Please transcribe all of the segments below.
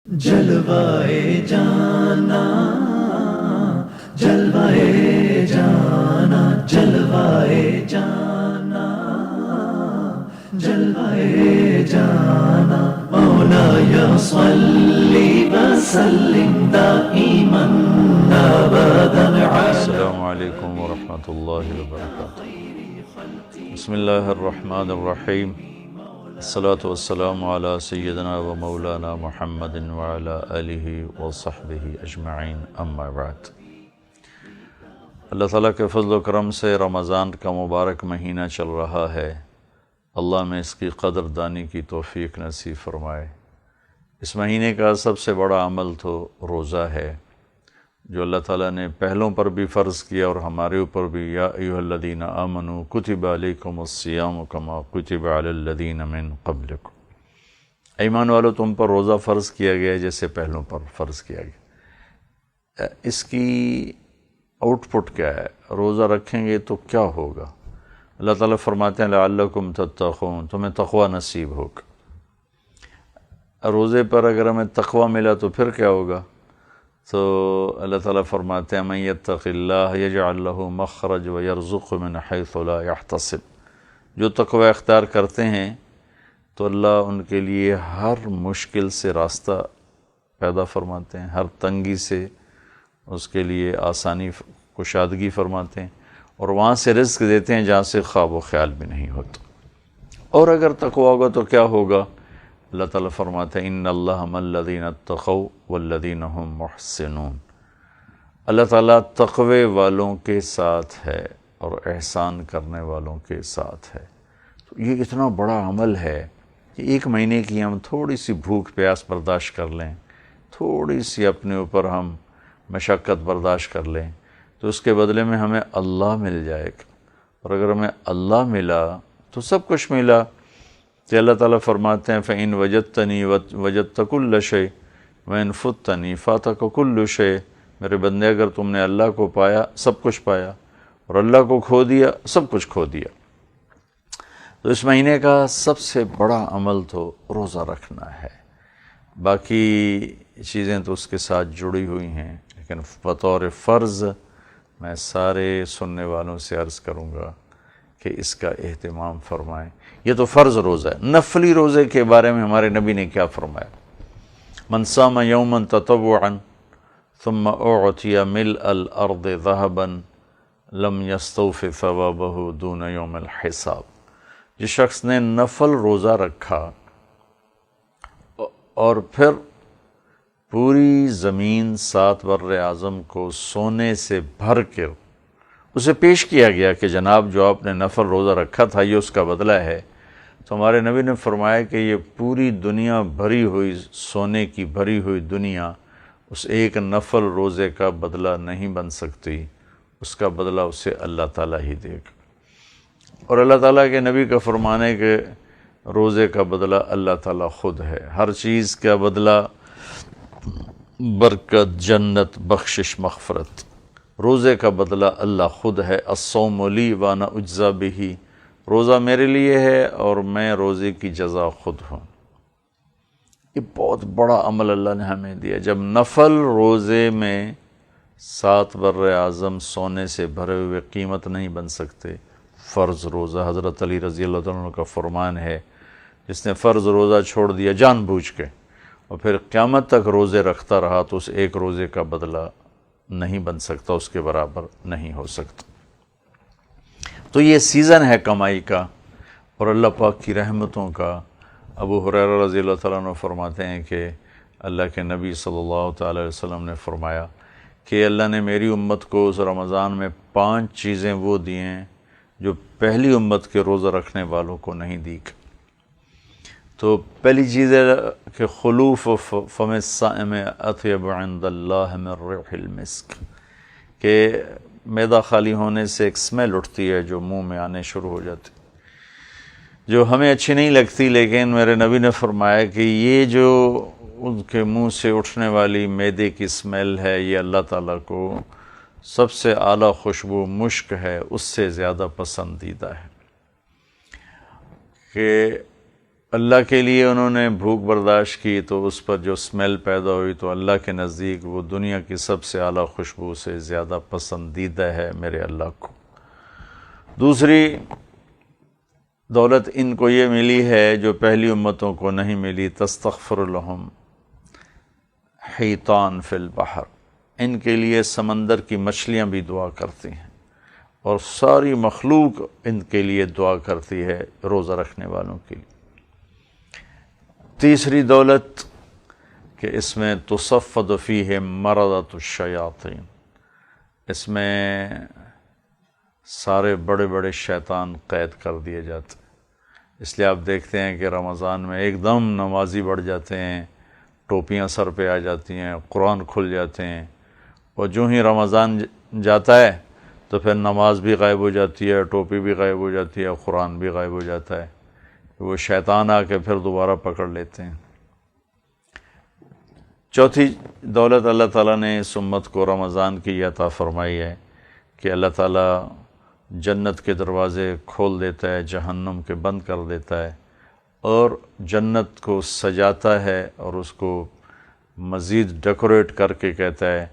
جلوائے جانا، جلوائے جانا، جلوائے جانا، جلوائے جانا، مولایا صلی وسلم دائما ابدا علی۔ السلام علیکم ورحمۃ اللہ وبرکاتہ۔ بسم اللہ الرحمن الرحیم، الصلاۃ والسلام علی سیدنا و مولانا محمد وعلی آلہ وصحبہ اجمعین، اما بعد۔ اللہ تعالیٰ کے فضل و کرم سے رمضان کا مبارک مہینہ چل رہا ہے، اللہ میں اس کی قدر دانی کی توفیق نصیب فرمائے۔ اس مہینے کا سب سے بڑا عمل تو روزہ ہے، جو اللہ تعالیٰ نے پہلوں پر بھی فرض کیا اور ہمارے اوپر بھی۔ یا ایھا الذین آمنوا کتب علیکم الصیام کما کتب علی الذین من قبلکم، ایمان والو تم پر روزہ فرض کیا گیا جیسے پہلوں پر فرض کیا گیا۔ اس کی آؤٹ پٹ کیا ہے؟ روزہ رکھیں گے تو کیا ہوگا؟ اللہ تعالیٰ فرماتے ہیں لعلکم تتقون، تمہیں تقوی نصیب ہوگا۔ روزے پر اگر ہمیں تقوی ملا تو پھر کیا ہوگا؟ تو اللہ تعالیٰ فرماتے ہیں من یتق اللہ یجعل لہ مخرج ویرزقہ من حیث لا یحتسب، جو تقوی اختیار کرتے ہیں تو اللہ ان کے لیے ہر مشکل سے راستہ پیدا فرماتے ہیں، ہر تنگی سے اس کے لیے آسانی کشادگی فرماتے ہیں، اور وہاں سے رزق دیتے ہیں جہاں سے خواب و خیال بھی نہیں ہوتا۔ اور اگر تقوی ہوگا تو کیا ہوگا؟ اللہ تعالیٰ فرماتے ہیں ان اللہ مع الذین اتقوا والذین هم محسنون، اللہ تعالیٰ تقوی والوں کے ساتھ ہے اور احسان کرنے والوں کے ساتھ ہے۔ تو یہ اتنا بڑا عمل ہے کہ ایک مہینے کی ہم تھوڑی سی بھوک پیاس برداشت کر لیں، تھوڑی سی اپنے اوپر ہم مشقت برداشت کر لیں تو اس کے بدلے میں ہمیں اللہ مل جائے گا، اور اگر ہمیں اللہ ملا تو سب کچھ ملا۔ کہ اللہ تعالیٰ فرماتے ہیں فَإِن وَجَدْتَنِي وَجَدْتَ كُلَّ شَيْءٍ وَإِن فُتَّنِي فَاتَكَ كُلُّ شَيْءٍ، میرے بندے اگر تم نے اللہ کو پایا سب کچھ پایا، اور اللہ کو کھو دیا سب کچھ کھو دیا۔ تو اس مہینے کا سب سے بڑا عمل تو روزہ رکھنا ہے، باقی چیزیں تو اس کے ساتھ جڑی ہوئی ہیں، لیکن بطور فرض میں سارے سننے والوں سے عرض کروں گا کہ اس کا اہتمام فرمائیں۔ یہ تو فرض روزہ ہے۔ نفلی روزے کے بارے میں ہمارے نبی نے کیا فرمایا؟ من صام یوما تطوعا ثم اعطی ملء الارض ذهبا لم یستوف ثوابه دون یوم الحساب، جس شخص نے نفل روزہ رکھا اور پھر پوری زمین 7 بر اعظم کو سونے سے بھر کر اسے پیش کیا گیا کہ جناب جو آپ نے نفل روزہ رکھا تھا یہ اس کا بدلہ ہے، تو ہمارے نبی نے فرمایا کہ یہ پوری دنیا بھری ہوئی، سونے کی بھری ہوئی دنیا اس ایک نفل روزے کا بدلہ نہیں بن سکتی، اس کا بدلہ اسے اللہ تعالیٰ ہی دے گا۔ اور اللہ تعالیٰ کے نبی کا فرمان ہے کہ روزے کا بدلہ اللہ تعالیٰ خود ہے، ہر چیز کا بدلہ برکت، جنت، بخشش، مغفرت، روزے کا بدلہ اللہ خود ہے۔ الصوم لی وانا اجزا بہ، روزہ میرے لیے ہے اور میں روزے کی جزا خود ہوں۔ یہ بہت بڑا عمل اللہ نے ہمیں دیا۔ جب نفل روزے میں 7 بر اعظم سونے سے بھرے ہوئے قیمت نہیں بن سکتے، فرض روزہ، حضرت علی رضی اللہ عنہ کا فرمان ہے جس نے فرض روزہ چھوڑ دیا جان بوجھ کے اور پھر قیامت تک روزے رکھتا رہا تو اس ایک روزے کا بدلہ نہیں بن سکتا، اس کے برابر نہیں ہو سکتا۔ تو یہ سیزن ہے کمائی کا اور اللہ پاک کی رحمتوں کا۔ ابو ہریرہ رضی اللہ تعالیٰ عنہ فرماتے ہیں کہ اللہ کے نبی صلی اللہ تعالیٰ علیہ وسلم نے فرمایا کہ اللہ نے میری امت کو اس رمضان میں 5 چیزیں وہ دی ہیں جو پہلی امت کے روزہ رکھنے والوں کو نہیں دی۔ تو پہلی چیز ہے کہ خلوف فم الصائم اطیب عند اللہ من ریح المسک، کہ معدہ خالی ہونے سے ایک سمیل اٹھتی ہے جو منہ میں آنے شروع ہو جاتی، جو ہمیں اچھی نہیں لگتی، لیکن میرے نبی نے فرمایا کہ یہ جو ان کے منہ سے اٹھنے والی معدے کی سمیل ہے یہ اللہ تعالیٰ کو سب سے اعلیٰ خوشبو مشک ہے، اس سے زیادہ پسندیدہ ہے۔ کہ اللہ کے لیے انہوں نے بھوک برداشت کی تو اس پر جو اسمیل پیدا ہوئی تو اللہ کے نزدیک وہ دنیا کی سب سے اعلیٰ خوشبو سے زیادہ پسندیدہ ہے میرے اللہ کو۔ دوسری دولت ان کو یہ ملی ہے جو پہلی امتوں کو نہیں ملی، تستغفر لہم حیطان فی البحر، ان کے لیے سمندر کی مچھلیاں بھی دعا کرتی ہیں اور ساری مخلوق ان کے لیے دعا کرتی ہے روزہ رکھنے والوں کے لیے۔ تیسری دولت کہ اس میں تصفد فیہ مردۃ الشیاطین، اس میں سارے بڑے بڑے شیطان قید کر دیے جاتے ہیں۔ اس لیے آپ دیکھتے ہیں کہ رمضان میں ایک دم نمازی بڑھ جاتے ہیں، ٹوپیاں سر پہ آ جاتی ہیں، قرآن کھل جاتے ہیں، اور جو ہی رمضان جاتا ہے تو پھر نماز بھی غائب ہو جاتی ہے، ٹوپی بھی غائب ہو جاتی ہے، قرآن بھی غائب ہو جاتا ہے۔ وہ شیطان آ کے پھر دوبارہ پکڑ لیتے ہیں۔ چوتھی دولت اللہ تعالیٰ نے اس امت کو رمضان کی عطا فرمائی ہے کہ اللہ تعالیٰ جنت کے دروازے کھول دیتا ہے، جہنم کے بند کر دیتا ہے، اور جنت کو سجاتا ہے اور اس کو مزید ڈیکوریٹ کر کے کہتا ہے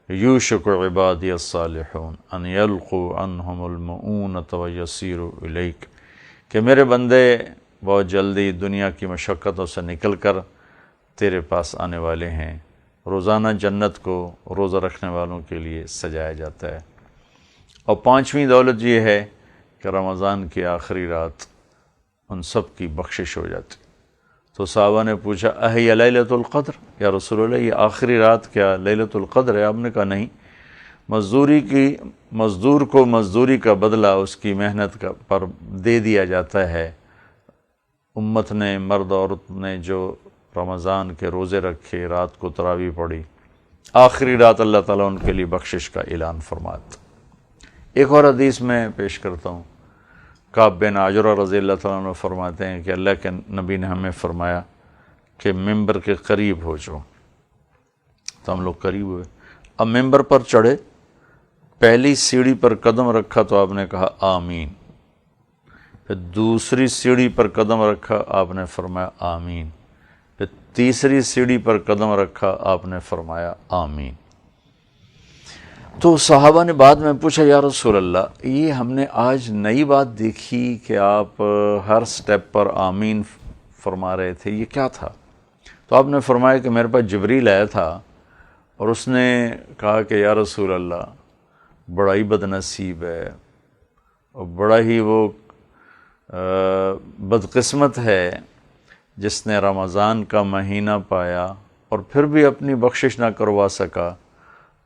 یوشک عبادی الصالحون ان یلقوا عنہم المؤونۃ ویسیروا الیک، کہ میرے بندے بہت جلدی دنیا کی مشقتوں سے نکل کر تیرے پاس آنے والے ہیں۔ روزانہ جنت کو روزہ رکھنے والوں کے لیے سجایا جاتا ہے۔ اور پانچویں دولت یہ ہے کہ رمضان کی آخری رات ان سب کی بخشش ہو جاتی۔ تو صحابہ نے پوچھا اہی لیلۃ القدر، یا رسول اللہ یہ آخری رات کیا لیلۃ القدر ہے؟ آپ نے کہا نہیں، مزدور کو مزدوری کا بدلہ اس کی محنت کا پر دے دیا جاتا ہے۔ امت نے، مرد عورت نے جو رمضان کے روزے رکھے، رات کو تراویح پڑھی، آخری رات اللہ تعالیٰ ان کے لیے بخشش کا اعلان فرماتا۔ ایک اور حدیث میں پیش کرتا ہوں، کعب بن عجرہ رضی اللہ تعالیٰ عنہ فرماتے ہیں کہ اللہ کے نبی نے ہمیں فرمایا کہ ممبر کے قریب ہو جاؤ، تو ہم لوگ قریب ہوئے۔ اب ممبر پر چڑھے، پہلی سیڑھی پر قدم رکھا تو آپ نے کہا آمین، پھر دوسری سیڑھی پر قدم رکھا آپ نے فرمایا آمین، پھر تیسری سیڑھی پر قدم رکھا آپ نے فرمایا آمین۔ تو صحابہ نے بعد میں پوچھا یا رسول اللہ یہ ہم نے آج نئی بات دیکھی کہ آپ ہر سٹیپ پر آمین فرما رہے تھے، یہ کیا تھا؟ تو آپ نے فرمایا کہ میرے پاس جبریل آیا تھا اور اس نے کہا کہ یا رسول اللہ بڑا ہی بد نصیب ہے اور بڑا ہی وہ بدقسمت ہے جس نے رمضان کا مہینہ پایا اور پھر بھی اپنی بخشش نہ کروا سکا۔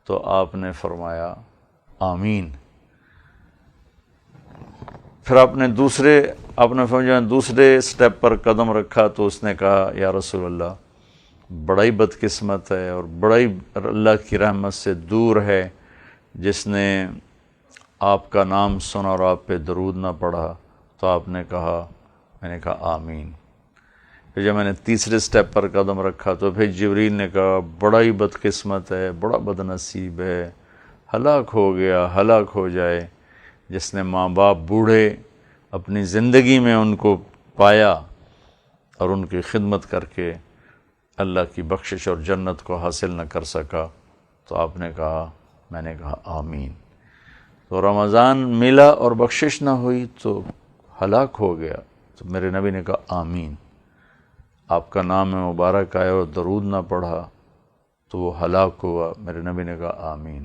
تو آپ نے فرمایا آمین۔ پھر آپ نے دوسرے سٹیپ پر قدم رکھا تو اس نے کہا یا رسول اللہ بڑا ہی بدقسمت ہے اور بڑا ہی اللہ کی رحمت سے دور ہے جس نے آپ کا نام سنا اور آپ پہ درود نہ پڑھا۔ تو آپ نے کہا، میں نے کہا آمین۔ پھر جب میں نے تیسرے سٹیپ پر قدم رکھا تو پھر جبریل نے کہا بڑا ہی بدقسمت ہے، بڑا بد نصیب ہے، ہلاک ہو گیا، ہلاک ہو جائے جس نے ماں باپ بوڑھے اپنی زندگی میں ان کو پایا اور ان کی خدمت کر کے اللہ کی بخشش اور جنت کو حاصل نہ کر سکا۔ تو آپ نے کہا، میں نے کہا آمین۔ تو رمضان ملا اور بخشش نہ ہوئی تو ہلاک ہو گیا، تو میرے نبی نے کہا آمین۔ آپ کا نام مبارک آیا اور درود نہ پڑھا تو وہ ہلاک ہوا، میرے نبی نے کہا آمین۔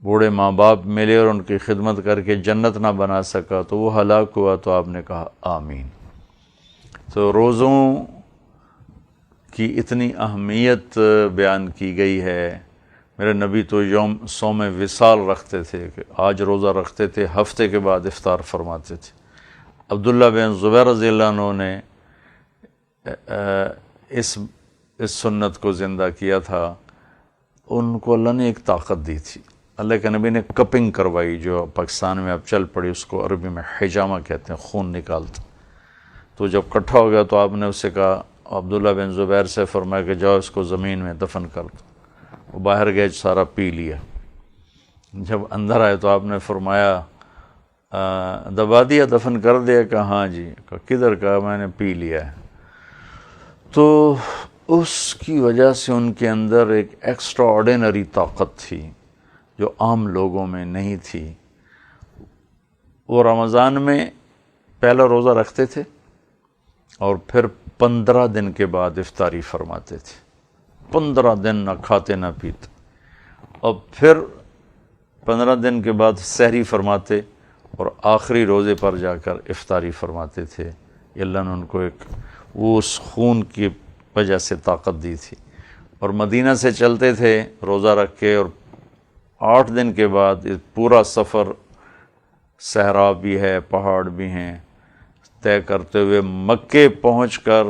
بوڑھے ماں باپ ملے اور ان کی خدمت کر کے جنت نہ بنا سکا تو وہ ہلاک ہوا، تو آپ نے کہا آمین۔ تو روزوں کی اتنی اہمیت بیان کی گئی ہے۔ میرے نبی تو صوم وصال رکھتے تھے کہ آج روزہ رکھتے تھے، ہفتے کے بعد افطار فرماتے تھے۔ عبداللہ بن زبیر رضی اللہ عنہ نے اس سنت کو زندہ کیا تھا۔ ان کو اللہ نے ایک طاقت دی تھی، اللہ کے نبی نے کپنگ کروائی، جو پاکستان میں اب چل پڑی، اس کو عربی میں حجامہ کہتے ہیں، خون نکالتا۔ تو جب کٹھا ہو گیا تو آپ نے اس سے کہا، عبداللہ بن زبیر سے فرمایا کہ جاؤ اس کو زمین میں دفن کر دو۔ وہ باہر گئے، سارا پی لیا۔ جب اندر آئے تو آپ نے فرمایا دبا دیا، دفن کر دیا؟ کہا ہاں جی۔ کہا کدھر؟ کہا میں نے پی لیا ہے۔ تو اس کی وجہ سے ان کے اندر ایک ایکسٹرا آرڈینری طاقت تھی جو عام لوگوں میں نہیں تھی۔ وہ رمضان میں پہلا روزہ رکھتے تھے اور پھر 15 دن کے بعد افطاری فرماتے تھے۔ 15 دن نہ کھاتے نہ پیتے، اور پھر 15 دن کے بعد سحری فرماتے اور آخری روزے پر جا کر افطاری فرماتے تھے۔ اللہ نے ان کو ایک وہ اس خون کی وجہ سے طاقت دی تھی۔ اور مدینہ سے چلتے تھے روزہ رکھ کے، اور 8 دن کے بعد پورا سفر، صحرا بھی ہے، پہاڑ بھی ہیں، طے کرتے ہوئے مکے پہنچ کر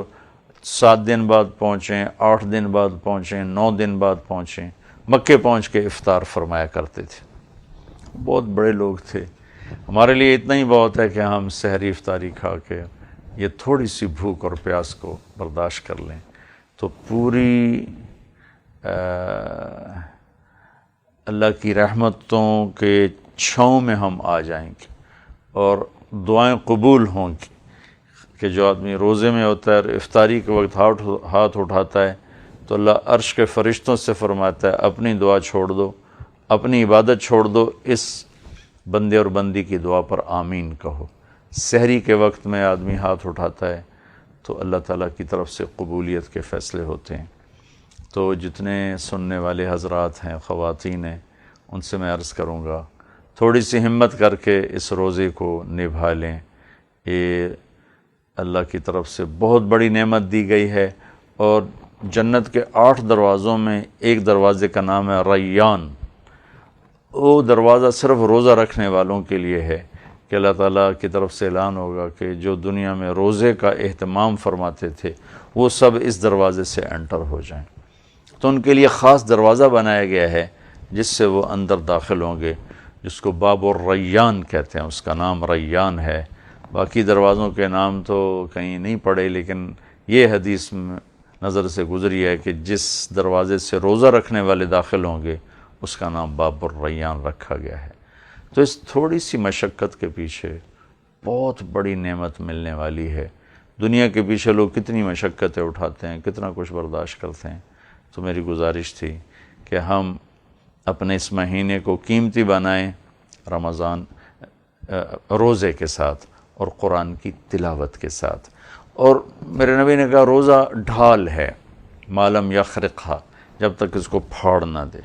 7 دن بعد پہنچیں، 8 دن بعد پہنچیں، 9 دن بعد پہنچیں، مکے پہنچ کے افطار فرمایا کرتے تھے۔ بہت بڑے لوگ تھے۔ ہمارے لیے اتنا ہی بہت ہے کہ ہم سحری افطاری کھا کے یہ تھوڑی سی بھوک اور پیاس کو برداشت کر لیں تو پوری اللہ کی رحمتوں کے چھاؤں میں ہم آ جائیں گے، اور دعائیں قبول ہوں گی۔ کہ جو آدمی روزے میں ہوتا ہے اور افطاری کے وقت ہاتھ اٹھاتا ہے تو اللہ عرش کے فرشتوں سے فرماتا ہے اپنی دعا چھوڑ دو، اپنی عبادت چھوڑ دو، اس بندے اور بندی کی دعا پر آمین کہو۔ سحری کے وقت میں آدمی ہاتھ اٹھاتا ہے تو اللہ تعالیٰ کی طرف سے قبولیت کے فیصلے ہوتے ہیں۔ تو جتنے سننے والے حضرات ہیں، خواتین ہیں، ان سے میں عرض کروں گا تھوڑی سی ہمت کر کے اس روزے کو نبھا لیں۔ یہ اللہ کی طرف سے بہت بڑی نعمت دی گئی ہے، اور جنت کے 8 دروازوں میں ایک دروازے کا نام ہے ریان۔ وہ دروازہ صرف روزہ رکھنے والوں کے لیے ہے کہ اللہ تعالیٰ کی طرف سے اعلان ہوگا کہ جو دنیا میں روزے کا اہتمام فرماتے تھے وہ سب اس دروازے سے انٹر ہو جائیں۔ تو ان کے لیے خاص دروازہ بنایا گیا ہے جس سے وہ اندر داخل ہوں گے، جس کو باب الریان کہتے ہیں، اس کا نام ریان ہے۔ باقی دروازوں کے نام تو کہیں نہیں پڑے، لیکن یہ حدیث نظر سے گزری ہے کہ جس دروازے سے روزہ رکھنے والے داخل ہوں گے اس کا نام باب الریان رکھا گیا ہے۔ تو اس تھوڑی سی مشقت کے پیچھے بہت بڑی نعمت ملنے والی ہے۔ دنیا کے پیچھے لوگ کتنی مشقتیں اٹھاتے ہیں، کتنا کچھ برداشت کرتے ہیں۔ تو میری گزارش تھی کہ ہم اپنے اس مہینے کو قیمتی بنائیں، رمضان روزے کے ساتھ اور قرآن کی تلاوت کے ساتھ۔ اور میرے نبی نے کہا روزہ ڈھال ہے، معلم یخرقھا، جب تک اس کو پھاڑ نہ دے۔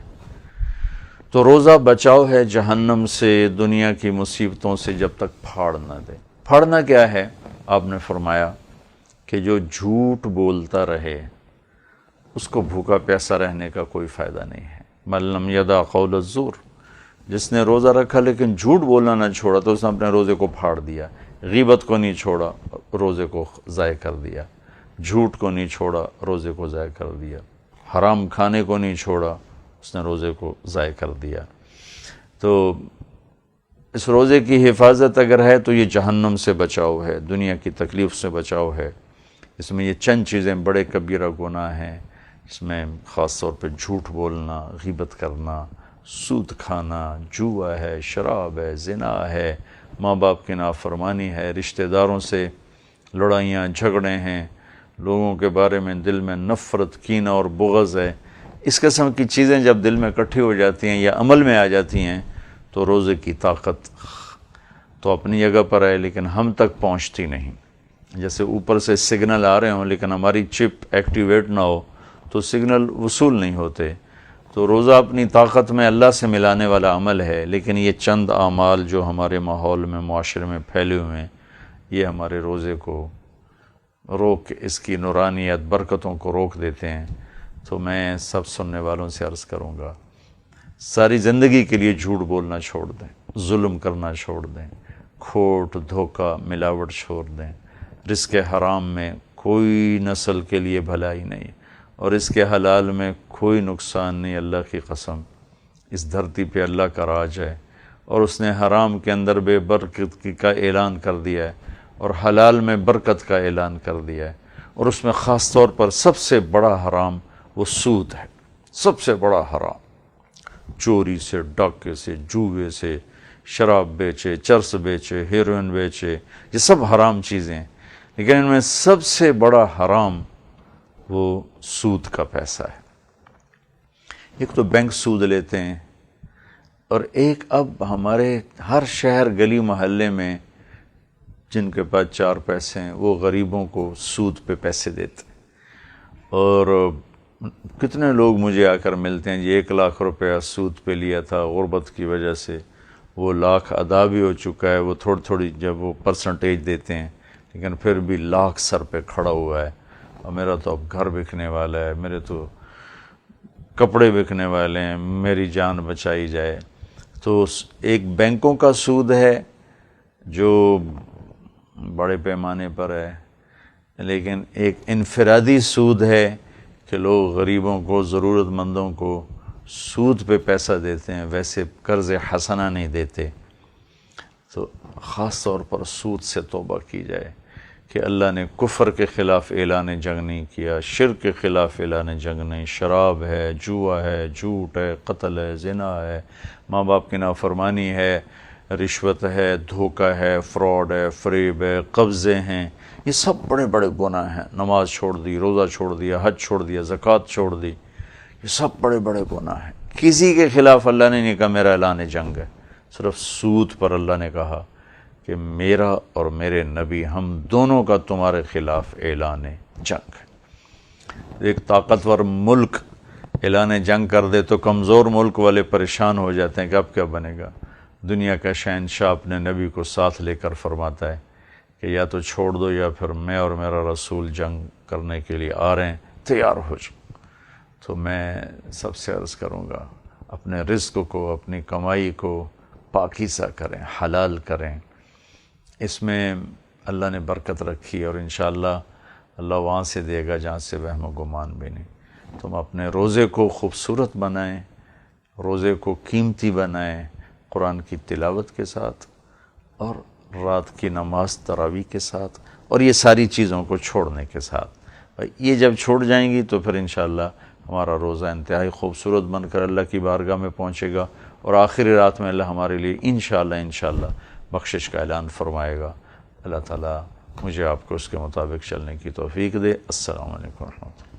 تو روزہ بچاؤ ہے جہنم سے، دنیا کی مصیبتوں سے، جب تک پھاڑ نہ دے۔ پھاڑنا کیا ہے؟ آپ نے فرمایا کہ جو جھوٹ بولتا رہے اس کو بھوکا پیاسا رہنے کا کوئی فائدہ نہیں ہے۔ من لم یدع قول الزور، جس نے روزہ رکھا لیکن جھوٹ بولنا نہ چھوڑا تو اس نے اپنے روزے کو پھاڑ دیا۔ غیبت کو نہیں چھوڑا، روزے کو ضائع کر دیا۔ جھوٹ کو نہیں چھوڑا، روزے کو ضائع کر دیا۔ حرام کھانے کو نہیں چھوڑا، اس نے روزے کو ضائع کر دیا۔ تو اس روزے کی حفاظت اگر ہے تو یہ جہنم سے بچاؤ ہے، دنیا کی تکلیف سے بچاؤ ہے۔ اس میں یہ چند چیزیں بڑے کبیرہ گناہ ہیں، اس میں خاص طور پہ جھوٹ بولنا، غیبت کرنا، سود کھانا، جوا ہے، شراب ہے، زنا ہے، ماں باپ کی نافرمانی ہے، رشتہ داروں سے لڑائیاں جھگڑے ہیں، لوگوں کے بارے میں دل میں نفرت، کینہ اور بغض ہے۔ اس قسم کی چیزیں جب دل میں اکٹھی ہو جاتی ہیں یا عمل میں آ جاتی ہیں تو روزے کی طاقت تو اپنی جگہ پر ہے لیکن ہم تک پہنچتی نہیں۔ جیسے اوپر سے سگنل آ رہے ہوں لیکن ہماری چپ ایکٹیویٹ نہ ہو تو سگنل وصول نہیں ہوتے۔ تو روزہ اپنی طاقت میں اللہ سے ملانے والا عمل ہے، لیکن یہ چند اعمال جو ہمارے ماحول میں، معاشرے میں پھیلے ہوئے ہیں، یہ ہمارے روزے کو روک، اس کی نورانیت، برکتوں کو روک دیتے ہیں۔ تو میں سب سننے والوں سے عرض کروں گا ساری زندگی کے لیے جھوٹ بولنا چھوڑ دیں، ظلم کرنا چھوڑ دیں، کھوٹ، دھوکہ، ملاوٹ چھوڑ دیں۔ رزق حرام میں کوئی نسل کے لیے بھلائی نہیں، اور اس کے حلال میں کوئی نقصان نہیں۔ اللہ کی قسم، اس دھرتی پہ اللہ کا راج ہے، اور اس نے حرام کے اندر بے برکت کا اعلان کر دیا ہے اور حلال میں برکت کا اعلان کر دیا ہے۔ اور اس میں خاص طور پر سب سے بڑا حرام وہ سود ہے، سب سے بڑا حرام۔ چوری سے، ڈاکے سے، جوئے سے، شراب بیچے، چرس بیچے، ہیروئن بیچے، یہ سب حرام چیزیں ہیں، لیکن ان میں سب سے بڑا حرام وہ سود کا پیسہ ہے۔ ایک تو بینک سود لیتے ہیں، اور ایک اب ہمارے ہر شہر گلی محلے میں جن کے پاس 4 پیسے ہیں وہ غریبوں کو سود پہ پیسے دیتے ہیں۔ اور کتنے لوگ مجھے آ کر ملتے ہیں، 1 لاکھ روپیہ سود پہ لیا تھا، غربت کی وجہ سے وہ لاکھ ادا بھی ہو چکا ہے، وہ تھوڑی تھوڑی جب وہ پرسنٹیج دیتے ہیں لیکن پھر بھی لاکھ سر پہ کھڑا ہوا ہے، اور میرا تو اب گھر بکنے والا ہے، میرے تو کپڑے بکنے والے ہیں، میری جان بچائی جائے۔ تو ایک بینکوں کا سود ہے جو بڑے پیمانے پر ہے، لیکن ایک انفرادی سود ہے کہ لوگ غریبوں کو، ضرورت مندوں کو سود پہ پیسہ دیتے ہیں، ویسے قرض حسنہ نہیں دیتے۔ تو خاص طور پر سود سے توبہ کی جائے کہ اللہ نے کفر کے خلاف اعلان جنگ نہیں کیا، شرک کے خلاف اعلان جنگ نہیں، شراب ہے، جوا ہے، جھوٹ ہے، قتل ہے، زنا ہے، ماں باپ کی نافرمانی ہے، رشوت ہے، دھوکہ ہے، فراڈ ہے، فریب ہے، قبضے ہیں، یہ سب بڑے بڑے گناہ ہیں۔ نماز چھوڑ دی، روزہ چھوڑ دیا، حج چھوڑ دیا، زکوٰۃ چھوڑ دی، یہ سب بڑے بڑے گناہ ہیں۔ کسی کے خلاف اللہ نے نہیں کہا میرا اعلان جنگ ہے، صرف سود پر اللہ نے کہا کہ میرا اور میرے نبی ہم دونوں کا تمہارے خلاف اعلان جنگ ہے۔ ایک طاقتور ملک اعلان جنگ کر دے تو کمزور ملک والے پریشان ہو جاتے ہیں کہ اب کیا بنے گا۔ دنیا کا شہنشاہ اپنے نبی کو ساتھ لے کر فرماتا ہے کہ یا تو چھوڑ دو یا پھر میں اور میرا رسول جنگ کرنے کے لیے آ رہے ہیں، تیار ہو جاؤ۔ تو میں سب سے عرض کروں گا اپنے رزق کو، اپنی کمائی کو پاکیزہ کریں، حلال کریں، اس میں اللہ نے برکت رکھی اور انشاءاللہ اللہ وہاں سے دے گا جہاں سے وہم و گمان بھی نہیں۔ تم اپنے روزے کو خوبصورت بنائیں، روزے کو قیمتی بنائیں، قرآن کی تلاوت کے ساتھ اور رات کی نماز تراویح کے ساتھ، اور یہ ساری چیزوں کو چھوڑنے کے ساتھ۔ یہ جب چھوڑ جائیں گی تو پھر انشاءاللہ ہمارا روزہ انتہائی خوبصورت بن کر اللہ کی بارگاہ میں پہنچے گا، اور آخری رات میں اللہ ہمارے لیے انشاءاللہ بخشش کا اعلان فرمائے گا۔ اللہ تعالیٰ مجھے آپ کو اس کے مطابق چلنے کی توفیق دے۔ السلام علیکم ورحمۃ اللہ۔